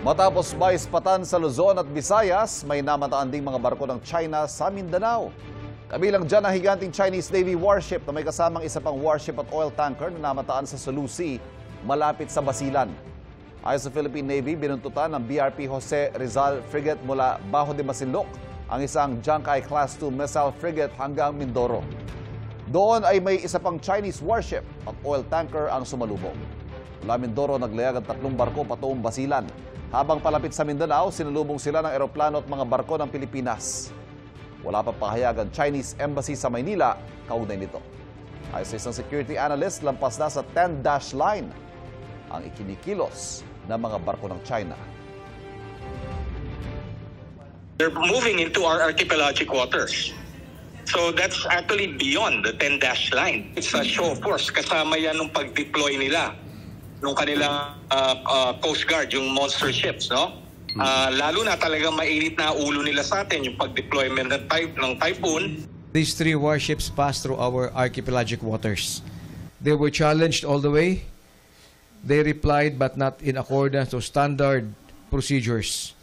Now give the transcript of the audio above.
Matapos maispatan sa Luzon at Visayas, may namataan ding mga barko ng China sa Mindanao. Kabilang dyan ang higanting Chinese Navy warship na may kasamang isa pang warship at oil tanker na namataan sa Sulu Sea, malapit sa Basilan. Ayon sa Philippine Navy, binuntutan ng BRP Jose Rizal frigate mula Bajo de Masinloc ang isang Junkai-class 2 missile frigate hanggang Mindoro. Doon ay may isa pang Chinese warship at oil tanker ang sumalubong. Mula Mindoro, naglayag ang 3 barko patungong Basilan. Habang palapit sa Mindanao, sinulubong sila ng eroplano at mga barko ng Pilipinas. Wala pa pahayag ang Chinese Embassy sa Maynila kaugnay nito. Ayon sa isang security analyst, lampas na sa 10-dash line ang ikinikilos ng mga barko ng China. They're moving into our archipelagic waters. So that's actually beyond the 10-dash line. It's a show of force. Kasama yan nung pag-deploy nila nung kanilang Coast Guard, yung monster ships, no? Lalo na talagang mainit na ulo nila sa atin, yung pag-deployment ng Typhoon. These 3 warships passed through our archipelagic waters. They were challenged all the way. They replied but not in accordance to standard procedures.